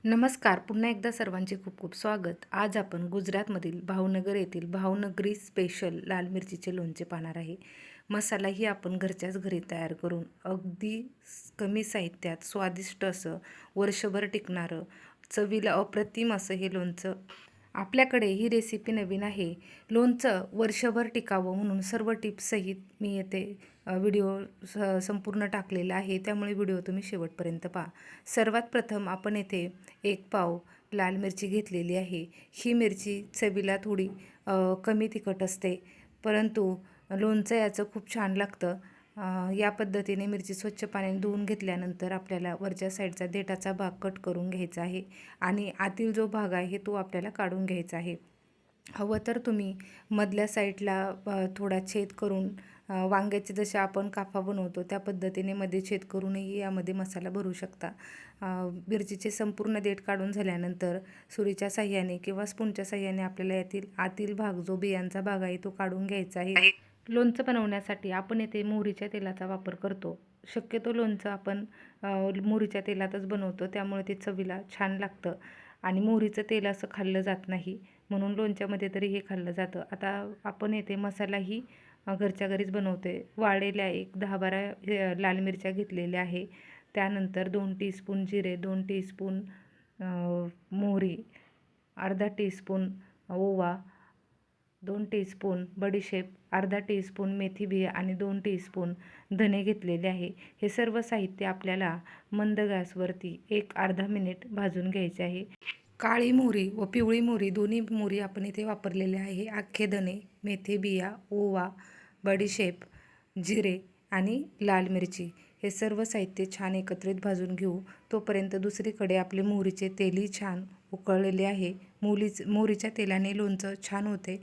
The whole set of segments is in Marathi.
नमस्कार. पुन्हा एकदा सर्वांचे खूप खूप स्वागत. आज आपण गुजरातमधील भावनगर येथील भावनगरी स्पेशल लाल मिरचीचे लोणचे पाहणार आहे. मसालाही आपण घरच्याच घरी तयार करून अगदी कमी साहित्यात स्वादिष्ट असं वर्षभर टिकणारं चवीला अप्रतिम असं हे लोणचं. आपल्याकडे ही रेसिपी नवीन आहे. लोणचं वर्षभर टिकावं म्हणून सर्व टिप्ससहित मी येथे व्हिडिओ संपूर्ण टाकलेला आहे, त्यामुळे व्हिडिओ तुम्ही शेवटपर्यंत पहा. सर्वात प्रथम आपण येथे 1 पाव लाल मिरची घेतलेली आहे. ही मिरची चवीला थोडी कमी तिखट असते, परंतु लोणचं याचं खूप छान लागतं. या पद्धतीने मिरची स्वच्छ पाण्याने धुवून घेतल्यानंतर आपल्याला वरच्या साईडचा देठाचा भाग कट करून घ्यायचा आहे आणि आतील जो भाग आहे तो आपल्याला काढून घ्यायचा आहे. हवं तर तुम्ही मधल्या साईडला थोडा छेद करून वांग्याचे जसे आपण काफा बनवतो त्या पद्धतीने मध्ये छेद करूनही यामध्ये मसाला भरू शकता. मिरचीचे संपूर्ण देठ काढून झाल्यानंतर सुरीच्या साह्याने किंवा स्पूनच्या साह्याने आपल्याला यातील आतील भाग जो बियांचा भाग आहे तो काढून घ्यायचा आहे. लोणचं बनवण्यासाठी आपण येथे मोहरीच्या तेलाचा वापर करतो. शक्यतो लोणचं आपण मोहरीच्या तेलातच बनवतो, त्यामुळे ते चवीला छान लागतं आणि मोहरीचं तेल असं खाल्लं जात नाही, म्हणून लोणच्यामध्ये तरी हे खाल्लं जातं. आता आपण येथे मसालाही घरच्या घरीच बनवते. वाळलेल्या एक 10-12 लाल मिरच्या घेतलेल्या आहे. त्यानंतर 2 टीस्पून जिरे, 2 टीस्पून मोहरी, अर्धा टीस्पून ओवा, 2 टीस्पून बडीशेप, अर्धा टीस्पून मेथी बिया आणि 2 टीस्पून धने घेतलेले आहे. हे सर्व साहित्य आपल्याला मंद गॅसवरती एक अर्धा मिनिट भाजून घ्यायचे आहे. काळी मोहरी व पिवळी मोहरी दोन्ही मोहरी आपण इथे वापरलेले आहे. अख्खे धने, मेथी बिया, ओवा, बडीशेप, जिरे आणि लाल मिरची हे सर्व साहित्य छान एकत्रित भाजून घेऊ. तोपर्यंत दुसरीकडे आपले मोहरीचे तेलही छान उकळलेले आहे. मोहरीच्या तेलाने लोणचं छान होते.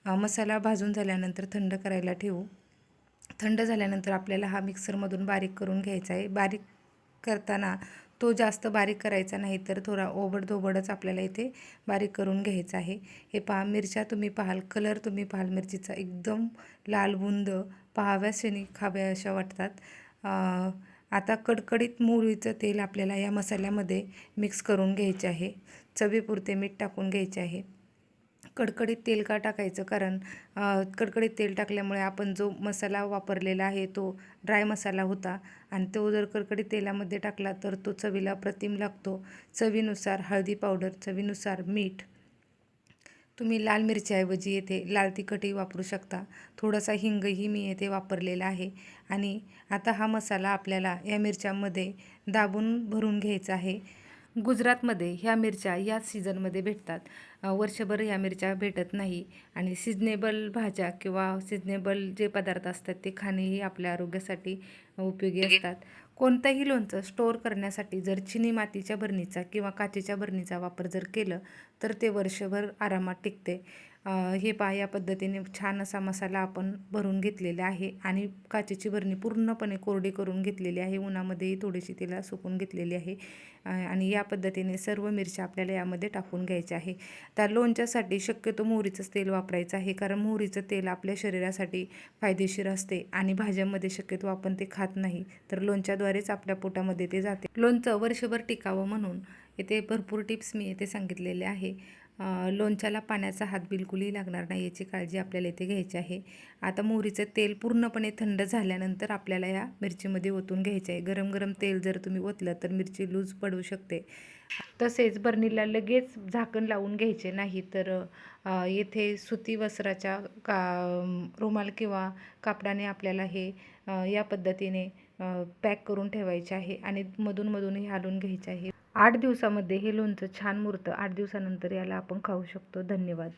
मसाला भाजून झाल्यानंतर थंड करायला ठेवू. थंड झाल्यानंतर आपल्याला हा मिक्सरमधून बारीक करून घ्यायचा आहे. बारीक करताना तो जास्त बारीक करायचा नाही, तर थोडा ओबडधोबडच आपल्याला इथे बारीक करून घ्यायचा आहे. हे पहा, मिरच्या तुम्ही पाहाल, कलर तुम्ही पाहाल मिरचीचा एकदम लालबुंद, पाहाव्याशनी खाव्याशा वाटतात. आता कडकडीत मोहरीचं तेल आपल्याला या मसाल्यामध्ये मिक्स करून घ्यायचे आहे. चवीपुरते मीठ टाकून घ्यायचे आहे. कडकडीत तेल का टाकायचं, कारण कडकडीत तेल टाकल्यामुळे आपण जो मसाला वापरलेला आहे तो ड्राय मसाला होता आणि तो जर कडकडीत तेलामध्ये टाकला तर तो चवीला अप्रतिम लागतो. चवीनुसार हळदी पावडर, चवीनुसार मीठ. तुम्ही लाल मिरच्याऐवजी येथे लाल तिखटही वापरू शकता. थोडासा हिंगही मी येथे वापरलेला आहे आणि आता हा मसाला आपल्याला या मिरच्यांमध्ये दाबून भरून घ्यायचा आहे. गुजरातमध्ये ह्या मिरच्या याच सीझनमध्ये भेटतात. वर्षभर ह्या मिरच्या भेटत नाही आणि सिजनेबल भाज्या किंवा सिजनेबल जे पदार्थ असतात ते खाणेही आपल्या आरोग्यासाठी उपयोगी असतात. कोणतंही लोणचं स्टोअर करण्यासाठी जर चिनी मातीच्या बरणीचा किंवा काचेच्या बरणीचा वापर जर केलं तर ते वर्षभर आरामात टिकते. हे पहा, या पद्धतीने छान असा मसाला आपण भरून घेतलेला आहे आणि काचेची बरणी पूर्णपणे कोरडी करून घेतलेली आहे. उन्हामध्येही थोडीशी तिला सुकून घेतलेली आहे आणि या पद्धतीने सर्व मिरच्या आपल्याला यामध्ये टाकून घ्यायच्या आहे. त्या लोणच्यासाठी शक्यतो मोहरीचंच तेल वापरायचं आहे, कारण मोहरीचं तेल आपल्या शरीरासाठी फायदेशीर असते आणि भाज्यांमध्ये शक्यतो आपण ते खात नाही, तर लोणच्याद्वारेच आपल्या पोटामध्ये ते जाते. लोणचं वर्षभर टिकावं म्हणून इथे भरपूर टिप्स मी इथे सांगितलेले आहे. लोणच्याला पाण्याचा हात बिलकुलही लागणार नाही याची काळजी आपल्याला इथे घ्यायची आहे. आता मोहरीचं तेल पूर्णपणे थंड झाल्यानंतर आपल्याला या मिरचीमध्ये ओतून घ्यायचे आहे. गरम गरम तेल जर तुम्ही ओतलं तर मिरची लूज पडू शकते. तसेच बरणीला लगेच झाकण लावून घ्यायचे नाही, तर येथे सुती वस्त्राच्या रुमाल किंवा कापडाने आपल्याला हे या पद्धतीने पॅक करून ठेवायचे आहे आणि मधूनमधूनही हालून घ्यायचे आहे. 8 दिवसामध्ये हे लोणचं छान मुरतं. 8 दिवसानंतर याला आपण खाऊ शकतो. धन्यवाद.